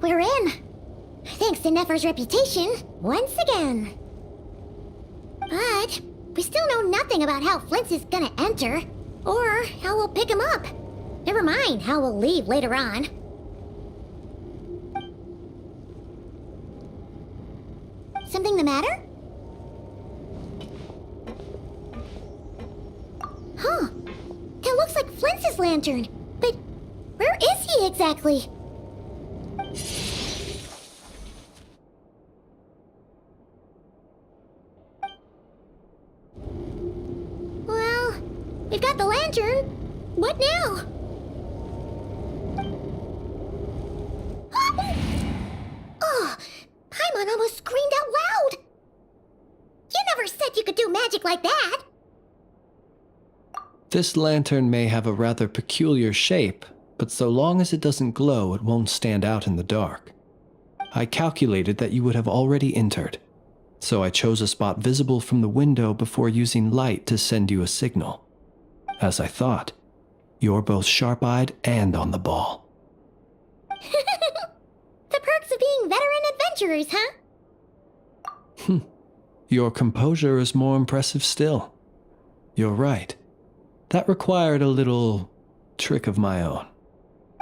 we're in. Thanks to Nefer's reputation, once again. But we still know nothing about how Flint's is gonna enter, or how we'll pick him up. Never mind how we'll leave later on. Something the matter? Huh. That looks like Flint's lantern. But where is he exactly? Well, we've got the lantern. What now? Oh, Paimon almost screamed out loud. You never said you could do magic like that. This lantern may have a rather peculiar shape, but so long as it doesn't glow, it won't stand out in the dark. I calculated that you would have already entered, so I chose a spot visible from the window before using light to send you a signal. As I thought, you're both sharp-eyed and on the ball. The perks of being veteran adventurers, huh? Your composure is more impressive still. You're right. That required a little trick of my own.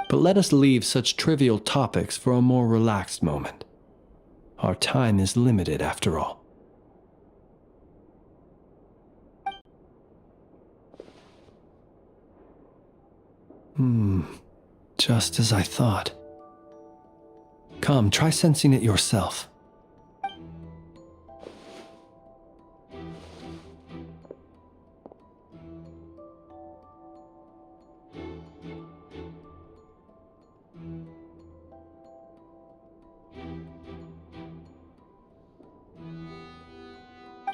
But let us leave such trivial topics for a more relaxed moment. Our time is limited after all. Just as I thought. Come, try sensing it yourself.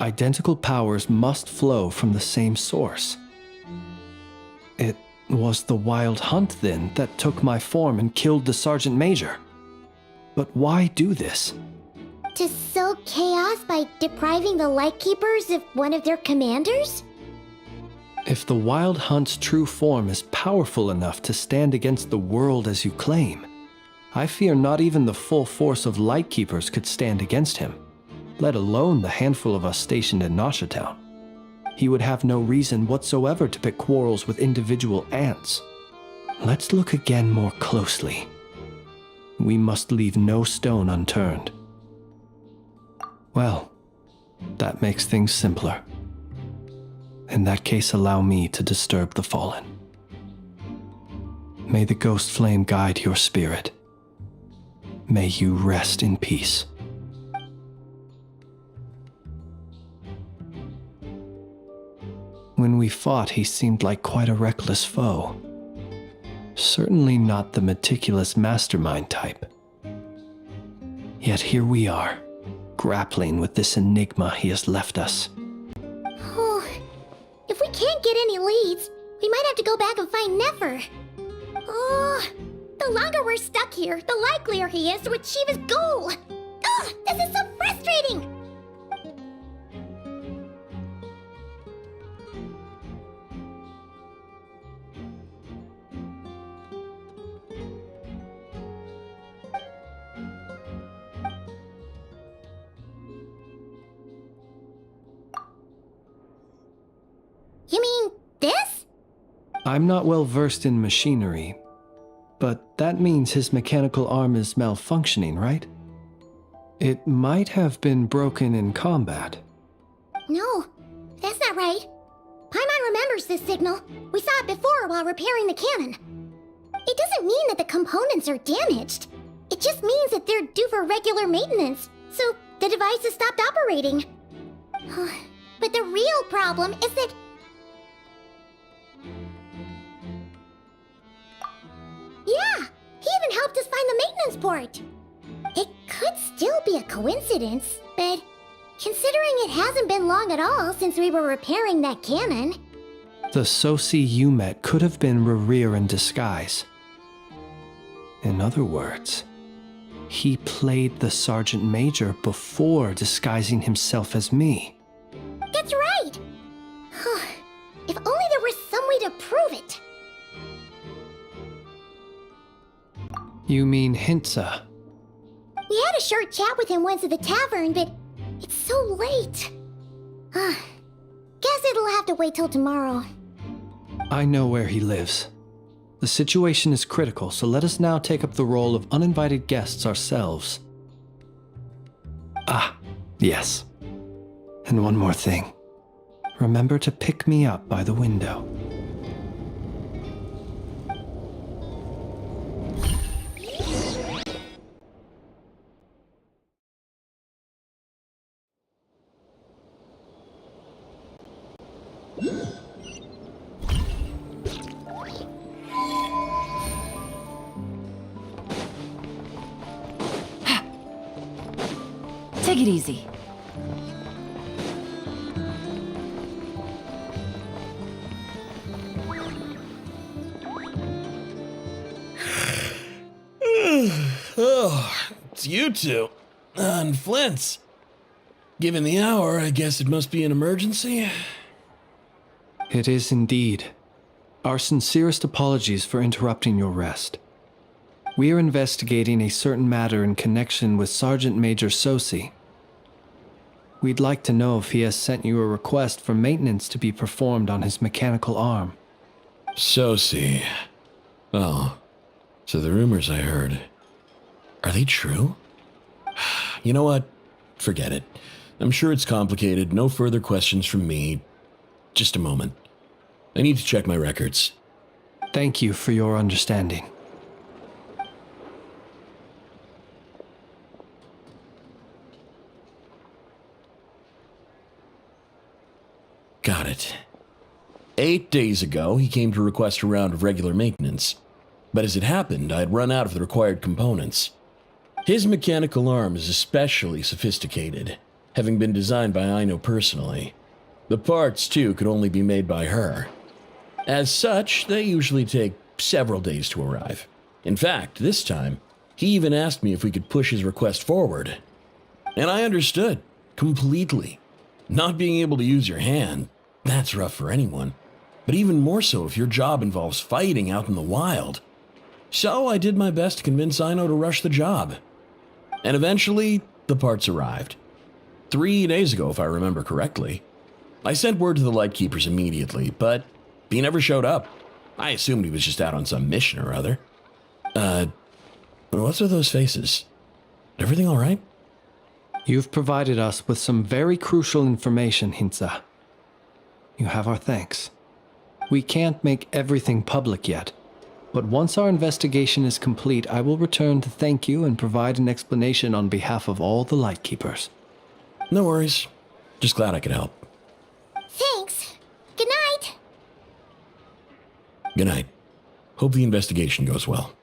Identical powers must flow from the same source. It was the wild hunt, then, that took my form and killed the Sergeant Major. But why do this? To sow chaos by depriving the Lightkeepers of one of their commanders? If the wild hunt's true form is powerful enough to stand against the world as you claim, I fear not even the full force of Lightkeepers could stand against him, let alone the handful of us stationed in Nasha Town. He would have no reason whatsoever to pick quarrels with individual ants. Let's look again more closely. We must leave no stone unturned. Well, that makes things simpler. In that case, allow me to disturb the fallen. May the ghost flame guide your spirit. May you rest in peace. When we fought, he seemed like quite a reckless foe. Certainly not the meticulous mastermind type. Yet here we are, grappling with this enigma he has left us. Oh, if we can't get any leads, we might have to go back and find Nefer. Oh, the longer we're stuck here, the likelier he is to achieve his goal. Ugh, this is so frustrating! You mean this? I'm not well versed in machinery, but that means his mechanical arm is malfunctioning, right? It might have been broken in combat. No, that's not right. Paimon remembers this signal. We saw it before while repairing the cannon. It doesn't mean that the components are damaged. It just means that they're due for regular maintenance, so the device has stopped operating. But the real problem is that... Yeah, he even helped us find the maintenance port. It could still be a coincidence, but considering it hasn't been long at all since we were repairing that cannon... The Soci you met could have been Rerir in disguise. In other words, he played the Sergeant Major before disguising himself as me. That's right! If only there was some way to prove it. You mean Hintsa? had a short chat with him once at the tavern, but it's so late. Guess it'll have to wait till tomorrow. I know where he lives. The situation is critical, so let us now take up the role of uninvited guests ourselves. Ah, yes. And one more thing. Remember to pick me up by the window. Take it easy. Oh, it's you two. And Flint's. Given the hour, I guess it must be an emergency. It is indeed. Our sincerest apologies for interrupting your rest. We are investigating a certain matter in connection with Sergeant Major Sosi. We'd like to know if he has sent you a request for maintenance to be performed on his mechanical arm. Sosi. Oh, so the rumors I heard, are they true? You know what? Forget it. I'm sure it's complicated. No further questions from me. Just a moment. I need to check my records. Thank you for your understanding. Got it. 8 days ago, he came to request a round of regular maintenance. But as it happened, I had run out of the required components. His mechanical arm is especially sophisticated, having been designed by Aino personally. The parts, too, could only be made by her. As such, they usually take several days to arrive. In fact, this time, he even asked me if we could push his request forward. And I understood, completely. Not being able to use your hand, that's rough for anyone. But even more so if your job involves fighting out in the wild. So I did my best to convince Aino to rush the job. And eventually, the parts arrived. 3 days ago, if I remember correctly. I sent word to the Lightkeepers immediately, but he never showed up. I assumed he was just out on some mission or other. What's with those faces? Everything all right? You've provided us with some very crucial information, Hintsa. You have our thanks. We can't make everything public yet, but once our investigation is complete, I will return to thank you and provide an explanation on behalf of all the Lightkeepers. No worries. Just glad I could help. Thanks. Good night. Good night. Hope the investigation goes well.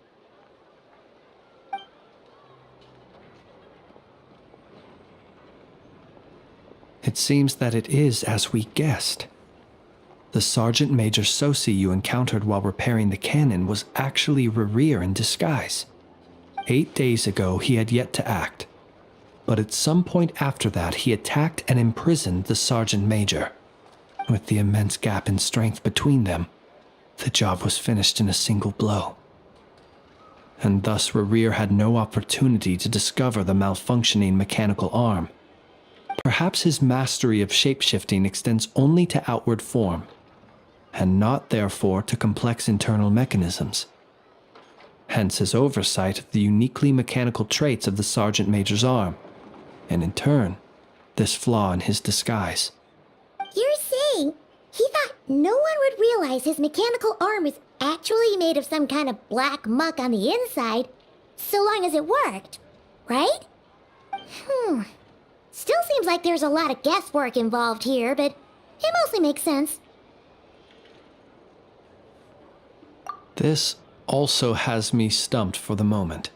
It seems that it is as we guessed. The Sergeant Major Sosi you encountered while repairing the cannon was actually Rerir in disguise. 8 days ago, he had yet to act. But at some point after that, he attacked and imprisoned the Sergeant Major. With the immense gap in strength between them, the job was finished in a single blow. And thus Rerir had no opportunity to discover the malfunctioning mechanical arm. Perhaps his mastery of shapeshifting extends only to outward form, and not therefore to complex internal mechanisms. Hence his oversight of the uniquely mechanical traits of the Sergeant Major's arm, and in turn, this flaw in his disguise. You're saying he thought no one would realize his mechanical arm is actually made of some kind of black muck on the inside, so long as it worked, right? Still seems like there's a lot of guesswork involved here, but it mostly makes sense. This also has me stumped for the moment.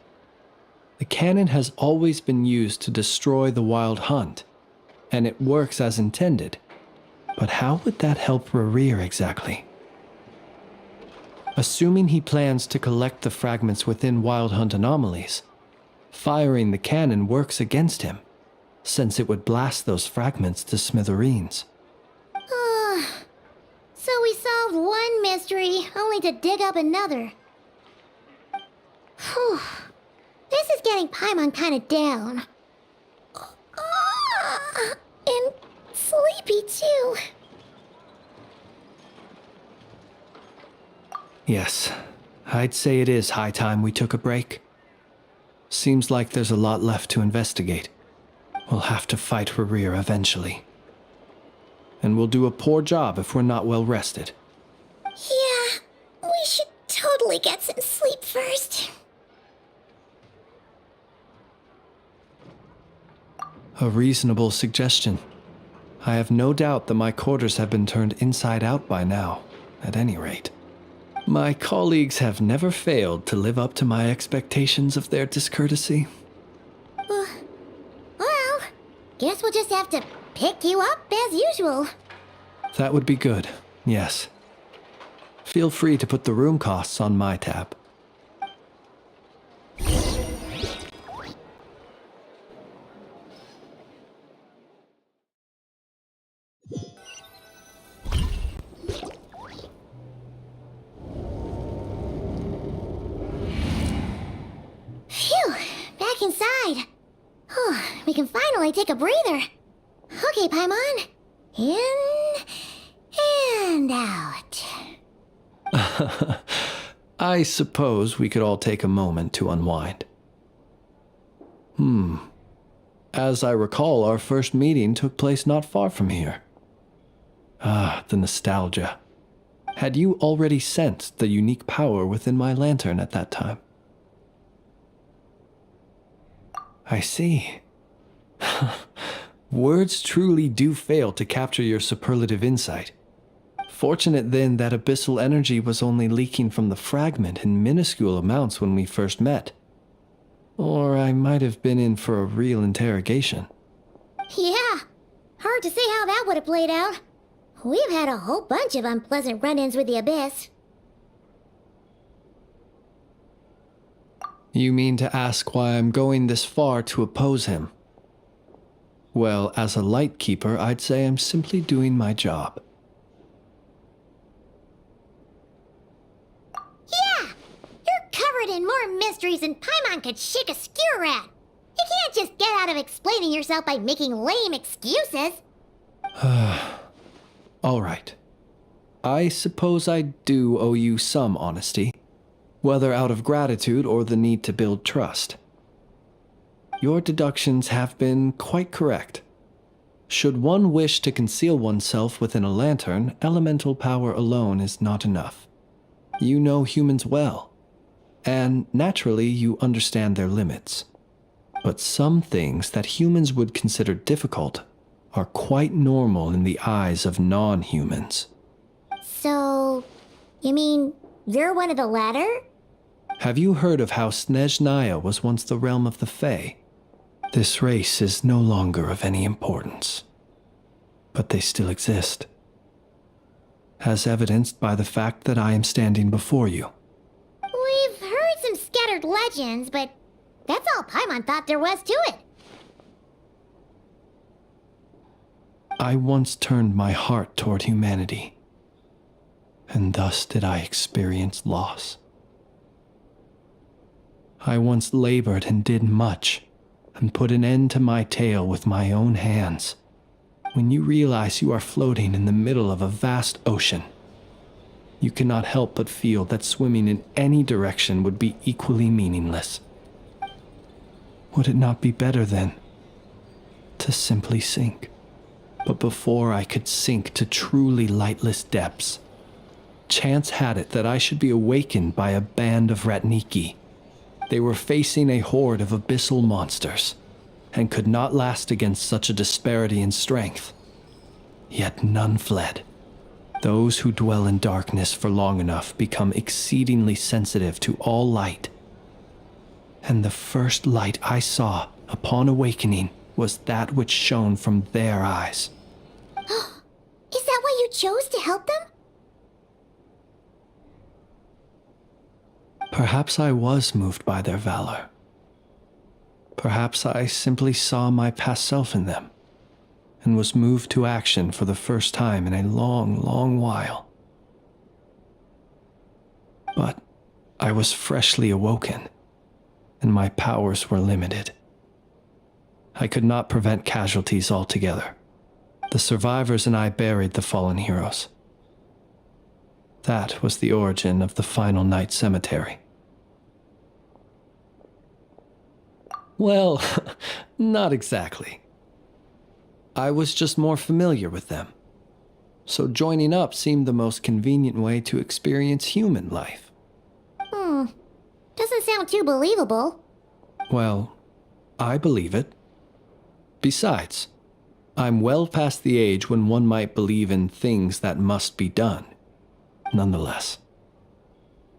The cannon has always been used to destroy the wild hunt, and it works as intended. But how would that help Rerir exactly? Assuming he plans to collect the fragments within wild hunt anomalies, firing the cannon works against him, since it would blast those fragments to smithereens. So we solved one mystery, only to dig up another. Whew. This is getting getting Paimon kinda down. And sleepy too. Yes, I'd say it is high time we took a break. Seems like there's a lot left to investigate. We'll have to fight Rerir eventually. And we'll do a poor job if we're not well rested. Yeah, we should totally get some sleep first. A reasonable suggestion. I have no doubt that my quarters have been turned inside out by now, at any rate. My colleagues have never failed to live up to my expectations of their discourtesy. Well, guess we'll just have to pick you up as usual. That would be good, yes. Feel free to put the room costs on my tab. Phew, back inside. We can finally take a breather. Okay, Paimon. In and out. I suppose we could all take a moment to unwind. As I recall, our first meeting took place not far from here. Ah, the nostalgia. Had you already sensed the unique power within my lantern at that time? I see. Words truly do fail to capture your superlative insight. Fortunate then that abyssal energy was only leaking from the fragment in minuscule amounts when we first met. Or I might have been in for a real interrogation. Yeah, hard to say how that would have played out. We've had a whole bunch of unpleasant run-ins with the Abyss. You mean to ask why I'm going this far to oppose him? Well, as a light keeper, I'd say I'm simply doing my job. Yeah! You're covered in more mysteries than Paimon could shake a skewer at. You can't just get out of explaining yourself by making lame excuses. All right. I suppose I do owe you some honesty, whether out of gratitude or the need to build trust. Your deductions have been quite correct. Should one wish to conceal oneself within a lantern, elemental power alone is not enough. You know humans well, and naturally you understand their limits. But some things that humans would consider difficult are quite normal in the eyes of non-humans. So, you mean you're one of the latter? Have you heard of how Snezhnaya was once the realm of the Fae? This race is no longer of any importance, but they still exist, as evidenced by the fact that I am standing before you. We've heard some scattered legends, but that's all Paimon thought there was to it. I once turned my heart toward humanity, and thus did I experience loss. I once labored and did much, and put an end to my tale with my own hands. When you realize you are floating in the middle of a vast ocean, you cannot help but feel that swimming in any direction would be equally meaningless. Would it not be better, then, to simply sink? But before I could sink to truly lightless depths, chance had it that I should be awakened by a band of Ratniki. They were facing a horde of abyssal monsters, and could not last against such a disparity in strength. Yet none fled. Those who dwell in darkness for long enough become exceedingly sensitive to all light. And the first light I saw upon awakening was that which shone from their eyes. Is that why you chose to help them? Perhaps I was moved by their valor. Perhaps I simply saw my past self in them, and was moved to action for the first time in a long, long while. But I was freshly awoken, and my powers were limited. I could not prevent casualties altogether. The survivors and I buried the fallen heroes. That was the origin of the Final Night Cemetery. Well, not exactly. I was just more familiar with them. So joining up seemed the most convenient way to experience human life. Doesn't sound too believable. Well, I believe it. Besides, I'm well past the age when one might believe in things that must be done. Nonetheless,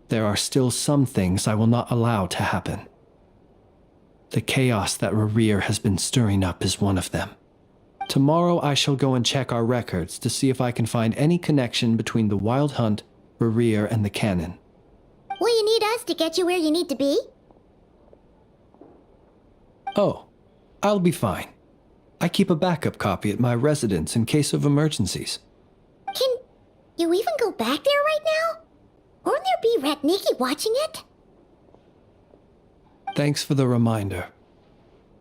there are still some things I will not allow to happen. The chaos that Rerir has been stirring up is one of them. Tomorrow I shall go and check our records to see if I can find any connection between the Wild Hunt, Rerir, and the Canon. Will you need us to get you where you need to be? Oh, I'll be fine. I keep a backup copy at my residence in case of emergencies. Can you even go back there right now? Won't there be Ratniki watching it? Thanks for the reminder.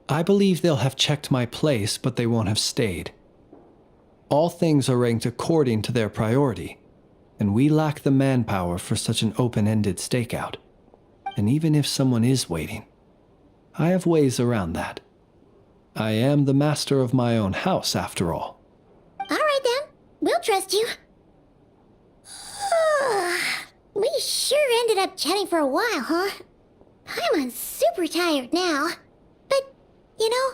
I believe they'll have checked my place, but they won't have stayed. All things are ranked according to their priority, and we lack the manpower for such an open-ended stakeout. And even if someone is waiting, I have ways around that. I am the master of my own house, after all. All right then, we'll trust you. We sure ended up chatting for a while, huh? I'm super tired now. But, you know,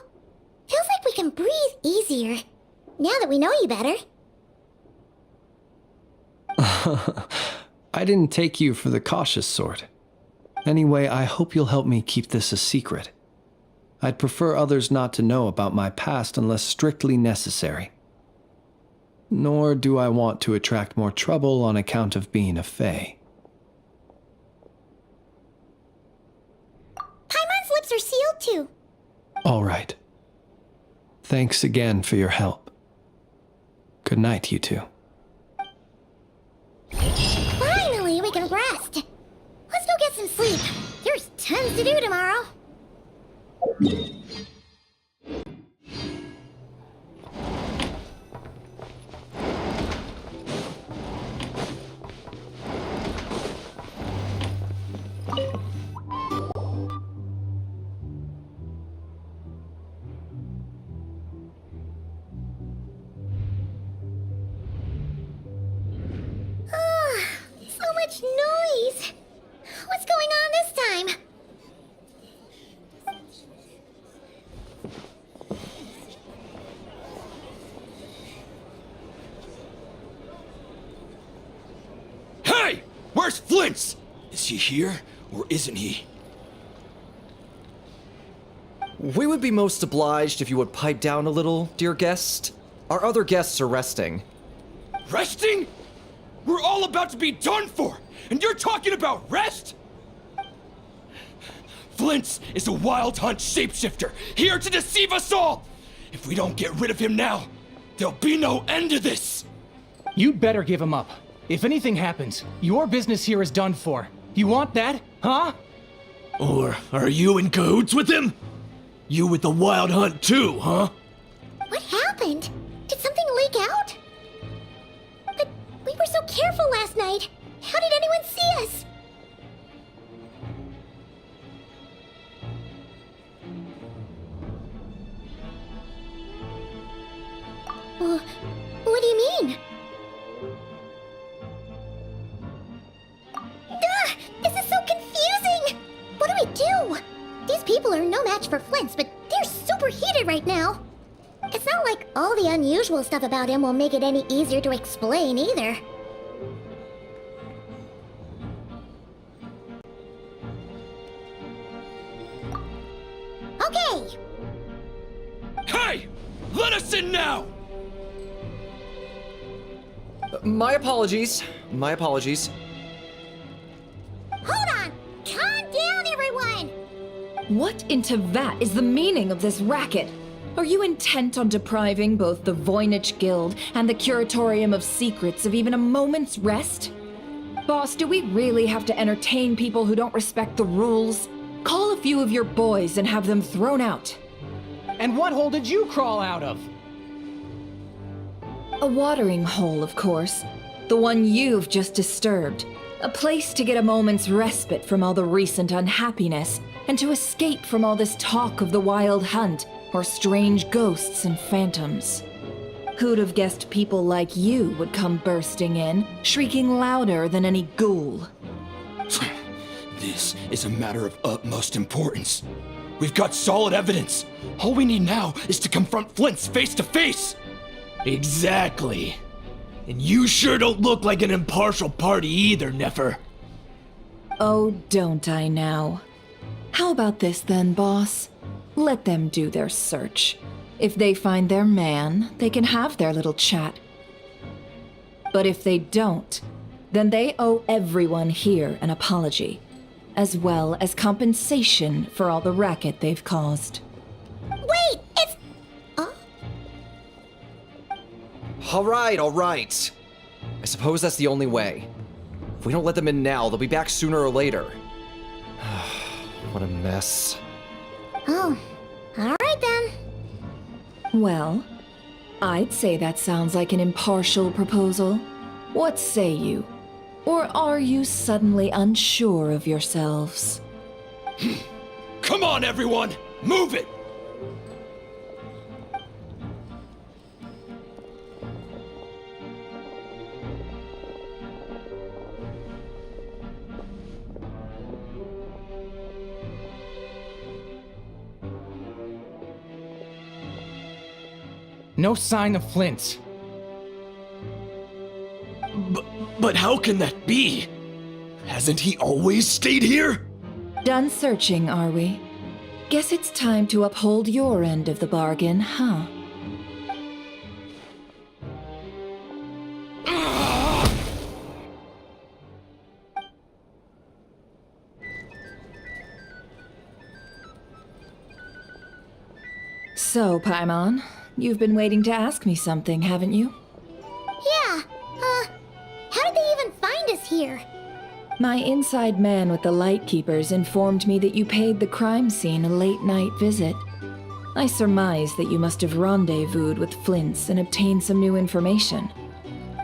feels like we can breathe easier, now that we know you better. I didn't take you for the cautious sort. Anyway, I hope you'll help me keep this a secret. I'd prefer others not to know about my past unless strictly necessary. Nor do I want to attract more trouble on account of being a fae. Paimon's lips are sealed too. All right. Thanks again for your help. Good night, you two. Finally, we can rest. Let's go get some sleep. There's tons to do tomorrow. So much noise. What's going on this time? Hey! Where's Flint's? Is he here, or isn't he? We would be most obliged if you would pipe down a little, dear guest. Our other guests are resting. Resting? We're all about to be done for, and you're talking about rest? Flint's is a Wild Hunt shapeshifter, here to deceive us all! If we don't get rid of him now, there'll be no end to this! You'd better give him up. If anything happens, your business here is done for. You want that, huh? Or are you in cahoots with him? You with the Wild Hunt too, huh? What happened? Did something leak out? But we were so careful last night. How did anyone see us? What do you mean? This is so confusing! What do we do? These people are no match for Flint's, but they're super heated right now. It's not like all the unusual stuff about him will make it any easier to explain either. Okay! Hey! Let us in now! My apologies. My apologies. Hold on! Calm down, everyone! What in Tevat is the meaning of this racket? Are you intent on depriving both the Voynich Guild and the Curatorium of Secrets of even a moment's rest? Boss, do we really have to entertain people who don't respect the rules? Call a few of your boys and have them thrown out. And what hole did you crawl out of? A watering hole, of course. The one you've just disturbed. A place to get a moment's respite from all the recent unhappiness, and to escape from all this talk of the wild hunt, or strange ghosts and phantoms. Who'd have guessed people like you would come bursting in, shrieking louder than any ghoul? This is a matter of utmost importance. We've got solid evidence. All we need now is to confront Flint's face to face. Exactly. And you sure don't look like an impartial party either, Nefer. Oh, don't I now? How about this then, boss? Let them do their search. If they find their man, they can have their little chat. But if they don't, then they owe everyone here an apology, as well as compensation for all the racket they've caused. Wait, it's... All right. I suppose that's the only way. If we don't let them in now, they'll be back sooner or later. What a mess. Oh, alright then. Well, I'd say that sounds like an impartial proposal. What say you? Or are you suddenly unsure of yourselves? Come on, everyone! Move it! No sign of Flint. But how can that be? Hasn't he always stayed here? Done searching, are we? Guess it's time to uphold your end of the bargain, huh? So, Paimon, you've been waiting to ask me something, haven't you? Yeah, how did they even find us here? My inside man with the Lightkeepers informed me that you paid the crime scene a late-night visit. I surmise that you must have rendezvoused with Flint's and obtained some new information.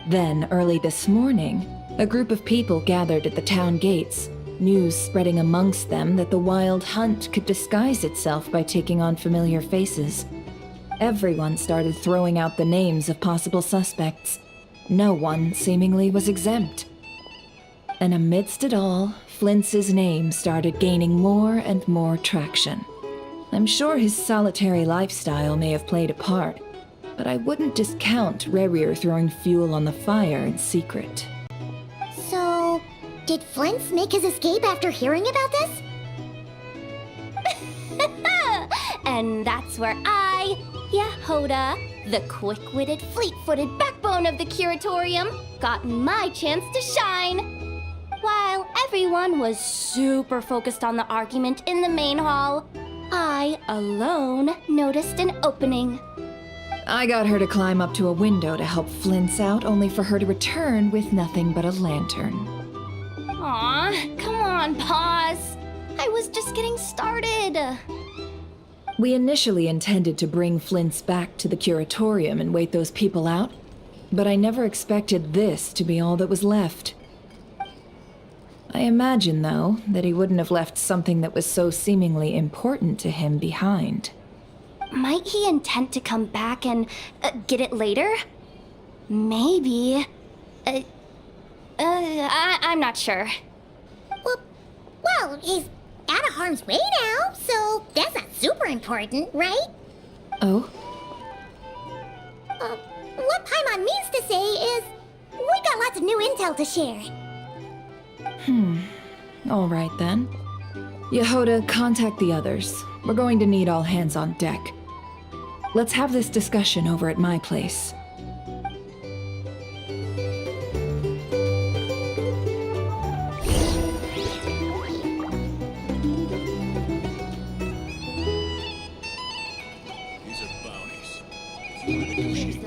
Then, early this morning, a group of people gathered at the town gates, news spreading amongst them that the wild hunt could disguise itself by taking on familiar faces. Everyone started throwing out the names of possible suspects. No one, seemingly, was exempt. And amidst it all, Flint's name started gaining more and more traction. I'm sure his solitary lifestyle may have played a part, but I wouldn't discount Rerir throwing fuel on the fire in secret. So, did Flint's make his escape after hearing about this? And that's where I, Yehoda, the quick-witted, fleet-footed backbone of the Curatorium, got my chance to shine. While everyone was super focused on the argument in the main hall, I alone noticed an opening. I got her to climb up to a window to help Flint's out, only for her to return with nothing but a lantern. Aw, come on, pause. I was just getting started. We initially intended to bring Flint's back to the Curatorium and wait those people out, but I never expected this to be all that was left. I imagine, though, that he wouldn't have left something that was so seemingly important to him behind. Might he intend to come back and get it later? Maybe. I'm not sure. Well, he's out of harm's way now, so that's not super important, right? Oh? What Paimon means to say is, we got lots of new intel to share. All right then. Yehoda, contact the others. We're going to need all hands on deck. Let's have this discussion over at my place. These are bounties. If you negotiate